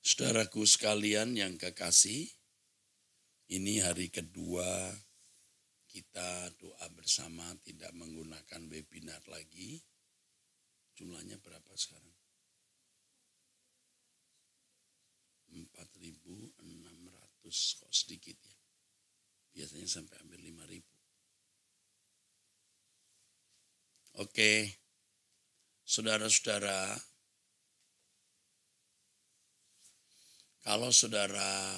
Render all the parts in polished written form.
Saudaraku sekalian yang kekasih, ini hari kedua kita doa bersama tidak menggunakan webinar lagi. Jumlahnya berapa sekarang? 4.600, kok sedikit ya. Biasanya sampai hampir 5.000. Oke, saudara-saudara, kalau saudara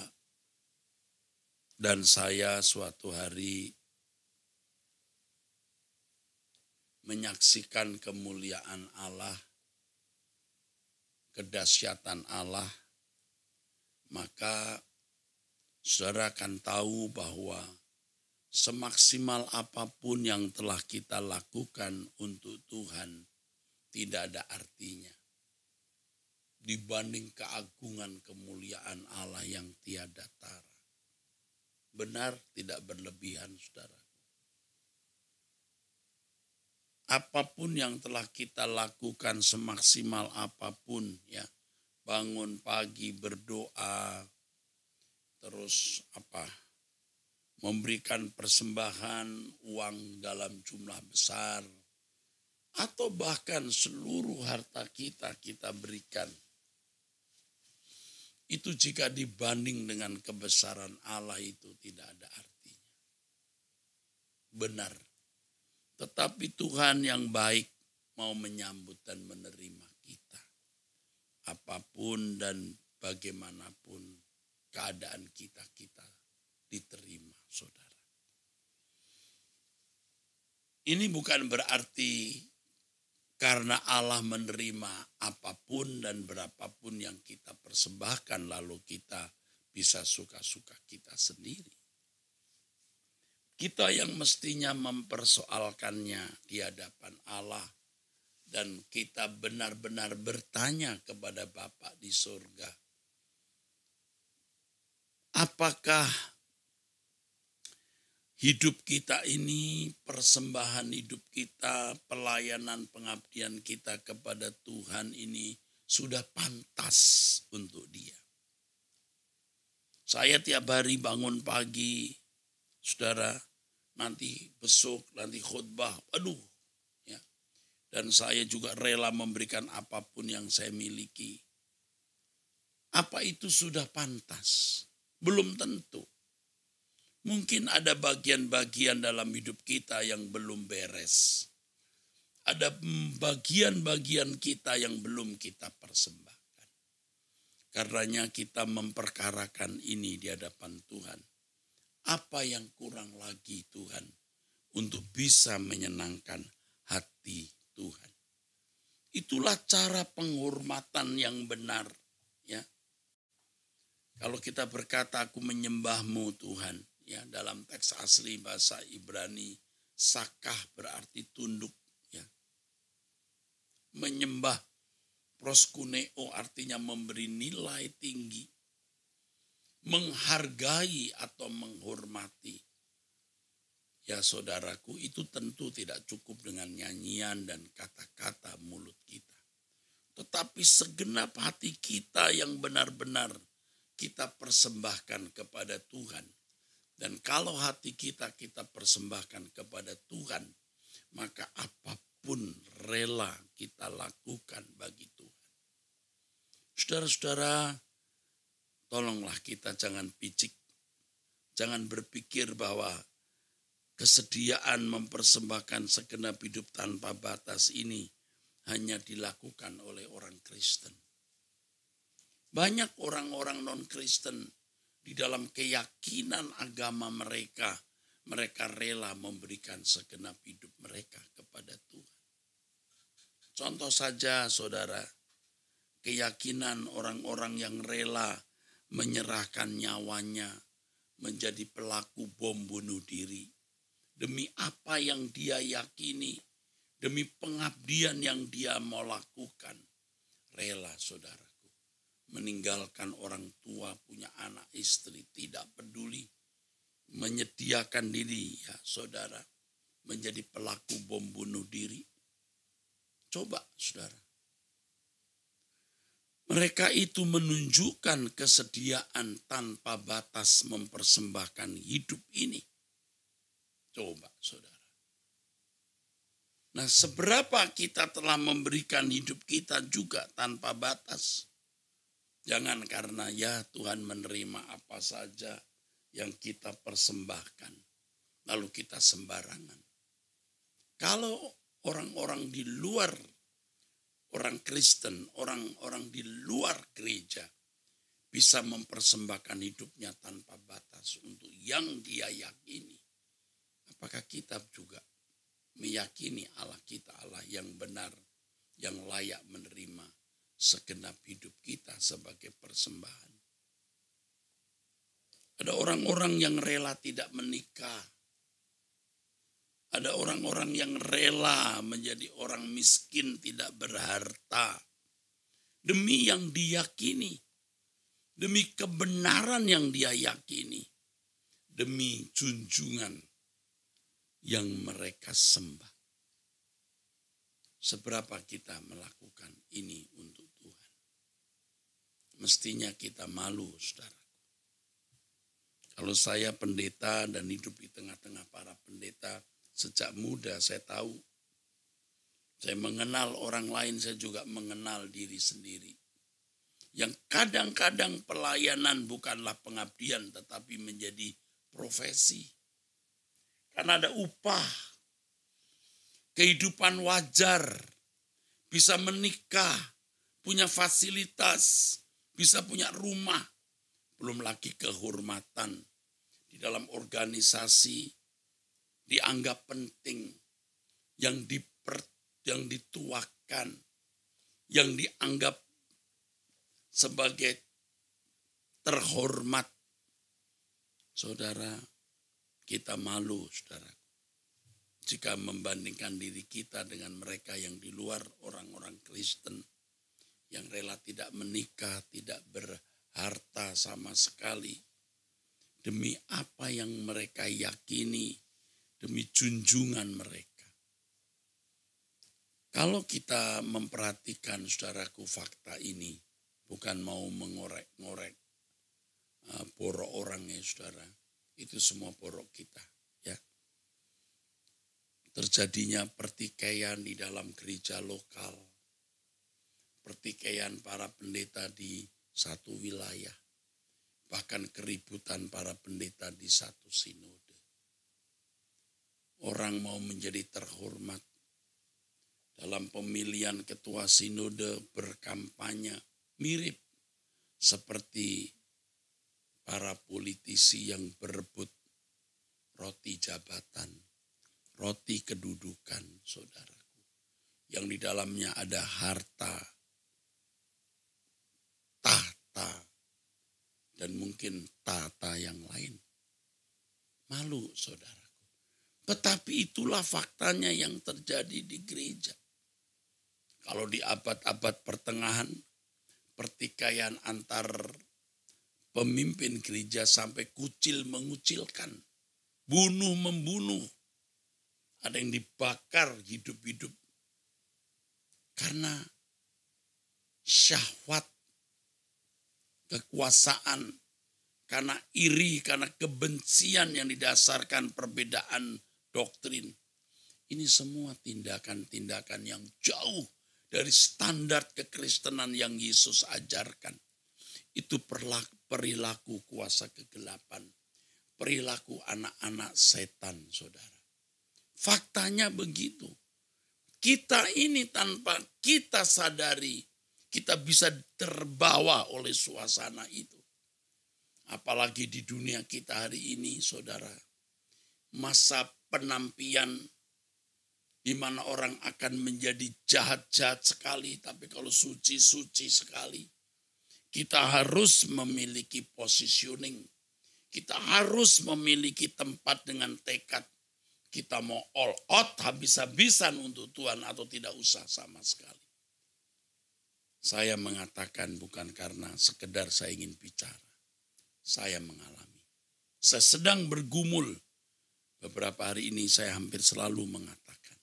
dan saya suatu hari menyaksikan kemuliaan Allah, kedahsyatan Allah, maka saudara akan tahu bahwa semaksimal apapun yang telah kita lakukan untuk Tuhan, tidak ada artinya dibanding keagungan kemuliaan Allah yang tiada tara. Benar, tidak berlebihan, saudara. Apapun yang telah kita lakukan, semaksimal apapun, ya, bangun pagi berdoa, terus memberikan persembahan uang dalam jumlah besar, atau bahkan seluruh harta kita berikan. Itu jika dibanding dengan kebesaran Allah itu tidak ada artinya. Benar. Tetapi Tuhan yang baik mau menyambut dan menerima kita. Apapun dan bagaimanapun keadaan kita diterima, saudara. Ini bukan berarti karena Allah menerima apapun dan berapapun yang kita persembahkan, lalu kita bisa suka-suka kita sendiri. Kita yang mestinya mempersoalkannya di hadapan Allah, dan kita benar-benar bertanya kepada Bapa di surga, apakah hidup kita ini, persembahan hidup kita, pelayanan pengabdian kita kepada Tuhan ini sudah pantas untuk Dia. Saya tiap hari bangun pagi, saudara, nanti besok, nanti khutbah, ya. Dan saya juga rela memberikan apapun yang saya miliki. Apa itu sudah pantas? Belum tentu. Mungkin ada bagian-bagian dalam hidup kita yang belum beres. Ada bagian-bagian kita yang belum kita persembahkan. Karenanya kita memperkarakan ini di hadapan Tuhan. Apa yang kurang lagi Tuhan untuk bisa menyenangkan hati Tuhan? Itulah cara penghormatan yang benar. Ya. Kalau kita berkata, aku menyembahmu Tuhan. Ya, dalam teks asli bahasa Ibrani, sakah berarti tunduk. Ya. Menyembah, proskuneo artinya memberi nilai tinggi. Menghargai atau menghormati. Ya saudaraku, itu tentu tidak cukup dengan nyanyian dan kata-kata mulut kita. Tetapi segenap hati kita yang benar-benar kita persembahkan kepada Tuhan. Dan kalau hati kita persembahkan kepada Tuhan, maka apapun rela kita lakukan bagi Tuhan. Saudara-saudara, tolonglah kita jangan picik, jangan berpikir bahwa kesediaan mempersembahkan segenap hidup tanpa batas ini hanya dilakukan oleh orang Kristen. Banyak orang-orang non-Kristen di dalam keyakinan agama mereka rela memberikan segenap hidup mereka kepada Tuhan. Contoh saja saudara, keyakinan orang-orang yang rela menyerahkan nyawanya menjadi pelaku bom bunuh diri. Demi apa yang dia yakini, demi pengabdian yang dia mau lakukan. Rela saudara. Meninggalkan orang tua, punya anak istri, tidak peduli. Menyediakan diri ya saudara, menjadi pelaku bom bunuh diri. Coba saudara. Mereka itu menunjukkan kesediaan tanpa batas mempersembahkan hidup ini. Coba saudara. Nah, seberapa kita telah memberikan hidup kita juga tanpa batas. Jangan karena ya Tuhan menerima apa saja yang kita persembahkan. Lalu kita sembarangan. Kalau orang-orang di luar, orang Kristen, orang-orang di luar gereja bisa mempersembahkan hidupnya tanpa batas untuk yang dia yakini. Apakah kita juga meyakini Allah kita Allah yang benar, yang layak menerima segenap hidup kita sebagai persembahan? Ada orang-orang yang rela tidak menikah. Ada orang-orang yang rela menjadi orang miskin tidak berharta. Demi yang diyakini. Demi kebenaran yang dia yakini. Demi junjungan yang mereka sembah. Seberapa kita melakukan ini untuk Tuhan? Mestinya kita malu, saudara. Kalau saya pendeta dan hidup di tengah-tengah para pendeta, sejak muda saya tahu, saya mengenal orang lain, saya juga mengenal diri sendiri. Yang kadang-kadang pelayanan bukanlah pengabdian, tetapi menjadi profesi. Karena ada upah, kehidupan wajar, bisa menikah, punya fasilitas, bisa punya rumah. Belum lagi kehormatan di dalam organisasi dianggap penting, yang dituakan, yang dianggap sebagai terhormat. Saudara, kita malu, saudara, jika membandingkan diri kita dengan mereka yang di luar, orang-orang Kristen yang rela tidak menikah, tidak berharta sama sekali, demi apa yang mereka yakini, demi junjungan mereka. Kalau kita memperhatikan, saudaraku, fakta ini, bukan mau mengorek-ngorek borok orangnya, saudara. Itu semua borok kita, ya. Terjadinya pertikaian di dalam gereja lokal, pertikaian para pendeta di satu wilayah, bahkan keributan para pendeta di satu sinode. Orang mau menjadi terhormat dalam pemilihan ketua sinode, berkampanye mirip seperti para politisi yang berebut roti jabatan, roti kedudukan, saudaraku, yang di dalamnya ada harta, tahta, dan mungkin tata yang lain. Malu, saudaraku. Tetapi itulah faktanya yang terjadi di gereja. Kalau di abad-abad pertengahan, pertikaian antar pemimpin gereja sampai kucil mengucilkan, bunuh membunuh. Ada yang dibakar hidup-hidup karena syahwat, kekuasaan, karena iri, karena kebencian yang didasarkan perbedaan doktrin. Ini semua tindakan-tindakan yang jauh dari standar kekristenan yang Yesus ajarkan. Itu perilaku kuasa kegelapan, perilaku anak-anak setan, saudara. Faktanya begitu. Kita ini tanpa kita sadari, kita bisa terbawa oleh suasana itu. Apalagi di dunia kita hari ini, saudara. Masa penampian di mana orang akan menjadi jahat-jahat sekali, tapi kalau suci-suci sekali. Kita harus memiliki positioning. Kita harus memiliki tempat dengan tekad. Kita mau all out habis-habisan untuk Tuhan atau tidak usah sama sekali. Saya mengatakan bukan karena sekedar saya ingin bicara. Saya mengalami. Saya sedang bergumul. Beberapa hari ini saya hampir selalu mengatakan.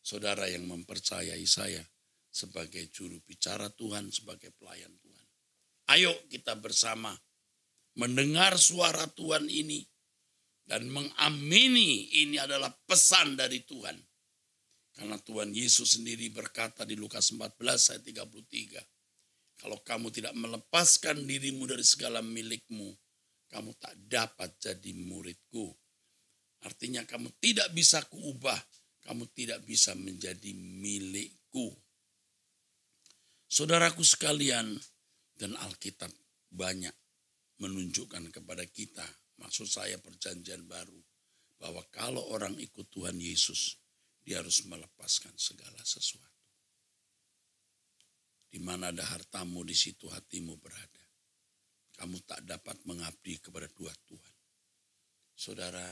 Saudara yang mempercayai saya, sebagai juru bicara Tuhan, sebagai pelayan Tuhan. Ayo kita bersama mendengar suara Tuhan ini dan mengamini ini adalah pesan dari Tuhan. Karena Tuhan Yesus sendiri berkata di Lukas 14 ayat 33, kalau kamu tidak melepaskan dirimu dari segala milikmu, kamu tak dapat jadi muridku. Artinya kamu tidak bisa kuubah, kamu tidak bisa menjadi milikku. Saudaraku sekalian, dan Alkitab banyak menunjukkan kepada kita, maksud saya perjanjian baru, bahwa kalau orang ikut Tuhan Yesus, dia harus melepaskan segala sesuatu. Di mana ada hartamu, di situ hatimu berada. Kamu tak dapat mengabdi kepada dua Tuhan. Saudara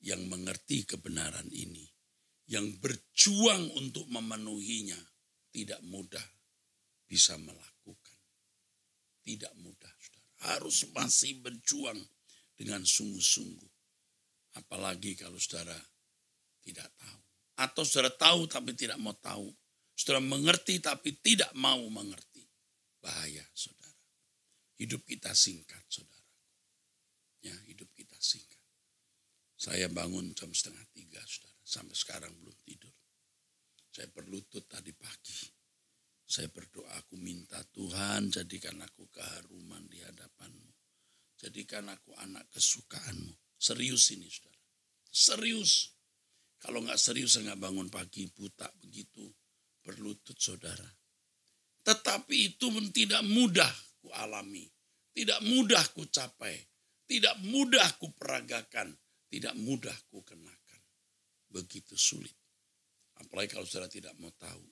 yang mengerti kebenaran ini, yang berjuang untuk memenuhinya, tidak mudah bisa melakukan. Tidak mudah, saudara. Harus masih berjuang dengan sungguh-sungguh. Apalagi kalau saudara tidak tahu. Atau saudara tahu tapi tidak mau tahu. Saudara mengerti tapi tidak mau mengerti. Bahaya, saudara. Hidup kita singkat, saudara. Ya, hidup kita singkat. Saya bangun jam 2:30, saudara. Sampai sekarang belum tidur. Saya berlutut tadi pagi. Saya berdoa, aku minta Tuhan jadikan aku keharuman di hadapan-Mu. Jadikan aku anak kesukaan-Mu. Serius ini, saudara. Serius. Kalau nggak serius, saya nggak bangun pagi buta begitu. Berlutut, saudara. Tetapi itu tidak mudah ku alami. Tidak mudah ku capai. Tidak mudah ku peragakan. Tidak mudah ku kenakan. Begitu sulit. Apalagi kalau saudara tidak mau tahu.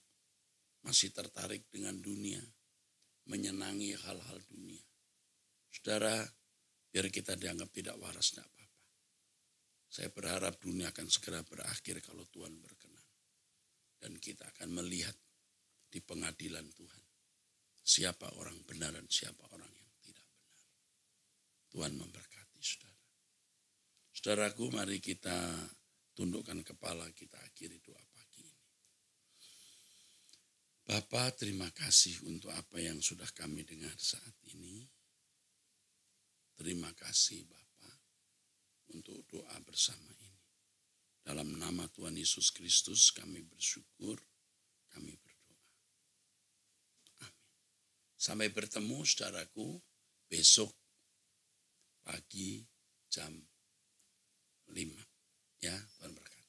Masih tertarik dengan dunia, menyenangi hal-hal dunia. Saudara, biar kita dianggap tidak waras, tidak apa-apa. Saya berharap dunia akan segera berakhir kalau Tuhan berkenan. Dan kita akan melihat di pengadilan Tuhan, siapa orang benar dan siapa orang yang tidak benar. Tuhan memberkati saudara. Saudaraku, mari kita tundukkan kepala, kita akhiri doa pagi ini. Bapa, terima kasih untuk apa yang sudah kami dengar saat ini. Terima kasih Bapa untuk doa bersama ini. Dalam nama Tuhan Yesus Kristus kami bersyukur, kami berdoa. Amin. Sampai bertemu saudaraku besok pagi jam 5. Ya, Tuhan berkati.